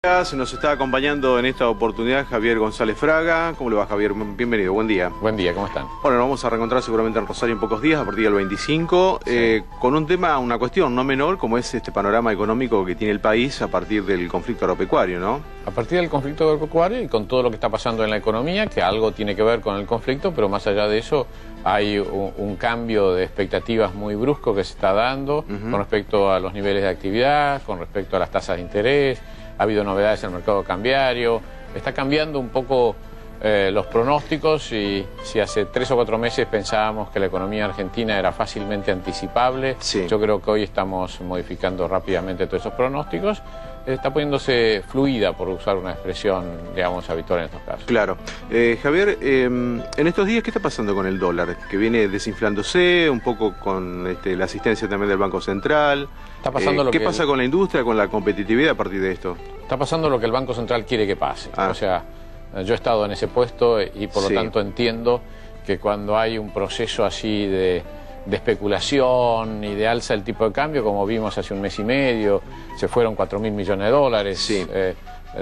Se nos está acompañando en esta oportunidad Javier González Fraga. ¿Cómo le va, Javier? Bienvenido, buen día. Buen día, ¿cómo están? Bueno, nos vamos a reencontrar seguramente en Rosario en pocos días, a partir del 25, Sí. con un tema, una cuestión no menor, como es este panorama económico que tiene el país a partir del conflicto agropecuario, ¿no? A partir del conflicto agropecuario y con todo lo que está pasando en la economía, que algo tiene que ver con el conflicto, pero más allá de eso hay un cambio de expectativas muy brusco que se está dando con respecto a los niveles de actividad, con respecto a las tasas de interés. Ha habido novedades en el mercado cambiario, está cambiando un poco los pronósticos, y si hace 3 o 4 meses pensábamos que la economía argentina era fácilmente anticipable, Sí. Yo creo que hoy estamos modificando rápidamente todos esos pronósticos. Está poniéndose fluida, por usar una expresión, digamos, habitual en estos casos. Claro. Javier, en estos días, ¿qué está pasando con el dólar? Que viene desinflándose, un poco con la asistencia también del Banco Central. Está pasando ¿Qué pasa con la industria, con la competitividad a partir de esto? Está pasando lo que el Banco Central quiere que pase. O sea, yo he estado en ese puesto y por lo tanto entiendo que cuando hay un proceso así de especulación y de alza del tipo de cambio, como vimos hace un mes y medio, se fueron 4.000 millones de dólares, Sí.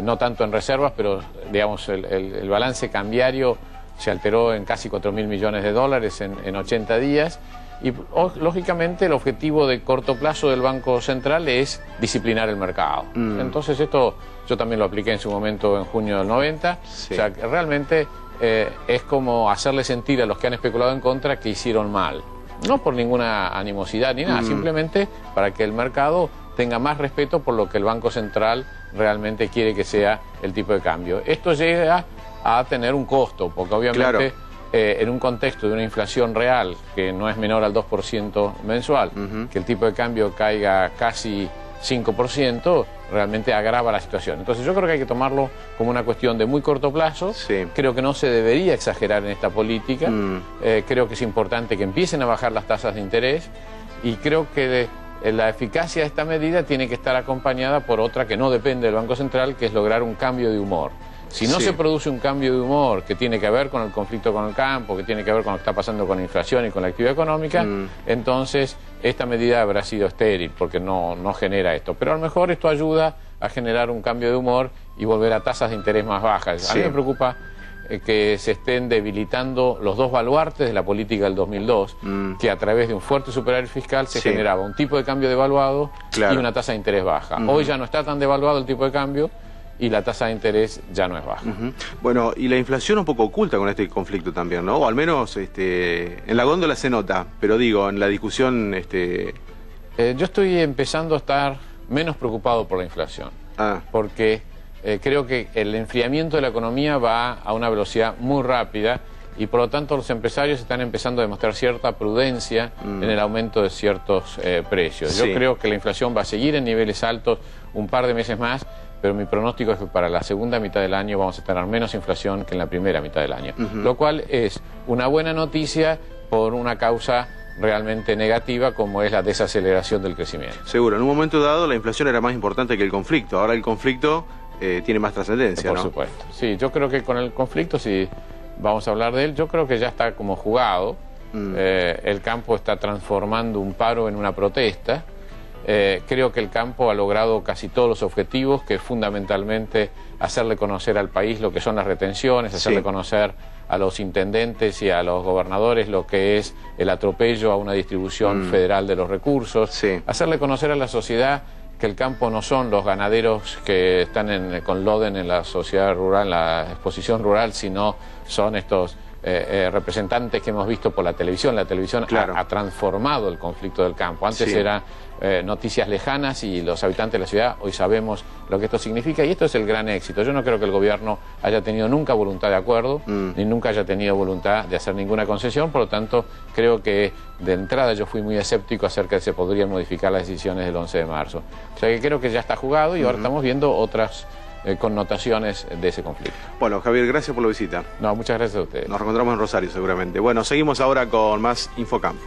No tanto en reservas, pero digamos el balance cambiario se alteró en casi 4.000 millones de dólares en 80 días. Y lógicamente el objetivo de corto plazo del Banco Central es disciplinar el mercado. Entonces esto yo también lo apliqué en su momento en junio del 90. Sí. O sea, que realmente es como hacerle sentir a los que han especulado en contra que hicieron mal. No por ninguna animosidad ni nada, simplemente para que el mercado tenga más respeto por lo que el Banco Central realmente quiere que sea el tipo de cambio. Esto llega a tener un costo, porque obviamente en un contexto de una inflación real que no es menor al 2% mensual, que el tipo de cambio caiga casi 5%, realmente agrava la situación. Entonces yo creo que hay que tomarlo como una cuestión de muy corto plazo. Sí. Creo que no se debería exagerar en esta política. Creo que es importante que empiecen a bajar las tasas de interés, y creo que la eficacia de esta medida tiene que estar acompañada por otra que no depende del Banco Central, que es lograr un cambio de humor. Si no se produce un cambio de humor que tiene que ver con el conflicto con el campo, que tiene que ver con lo que está pasando con la inflación y con la actividad económica, entonces esta medida habrá sido estéril, porque no genera esto. Pero a lo mejor esto ayuda a generar un cambio de humor y volver a tasas de interés más bajas. A mí me preocupa que se estén debilitando los dos baluartes de la política del 2002, que a través de un fuerte superávit fiscal se generaba un tipo de cambio devaluado y una tasa de interés baja. Hoy ya no está tan devaluado el tipo de cambio y la tasa de interés ya no es baja. Bueno, y la inflación un poco oculta con este conflicto también, ¿no? O al menos en la góndola se nota, pero digo, en la discusión... Yo estoy empezando a estar menos preocupado por la inflación, porque creo que el enfriamiento de la economía va a una velocidad muy rápida, y por lo tanto los empresarios están empezando a demostrar cierta prudencia en el aumento de ciertos precios. Yo creo que la inflación va a seguir en niveles altos un par de meses más, pero mi pronóstico es que para la segunda mitad del año vamos a tener menos inflación que en la primera mitad del año, lo cual es una buena noticia por una causa realmente negativa, como es la desaceleración del crecimiento. Seguro, en un momento dado la inflación era más importante que el conflicto, ahora el conflicto tiene más trascendencia, ¿no? Por supuesto. Sí, yo creo que con el conflicto, si vamos a hablar de él, yo creo que ya está como jugado. El campo está transformando un paro en una protesta. Creo que el campo ha logrado casi todos los objetivos, que es fundamentalmente hacerle conocer al país lo que son las retenciones, hacerle conocer a los intendentes y a los gobernadores lo que es el atropello a una distribución federal de los recursos, hacerle conocer a la sociedad que el campo no son los ganaderos que están con Loden en la sociedad rural, en la exposición rural, sino son estos representantes que hemos visto por la televisión. La televisión ha transformado el conflicto del campo. Antes eran noticias lejanas y los habitantes de la ciudad hoy sabemos lo que esto significa, y esto es el gran éxito. Yo no creo que el gobierno haya tenido nunca voluntad de acuerdo, ni nunca haya tenido voluntad de hacer ninguna concesión. Por lo tanto, creo que de entrada yo fui muy escéptico acerca de si se podrían modificar las decisiones del 11 de marzo. O sea que creo que ya está jugado, y ahora estamos viendo otras connotaciones de ese conflicto. Bueno, Javier, gracias por la visita. No, muchas gracias a ustedes. Nos reencontramos en Rosario seguramente. Bueno, seguimos ahora con más Infocampo.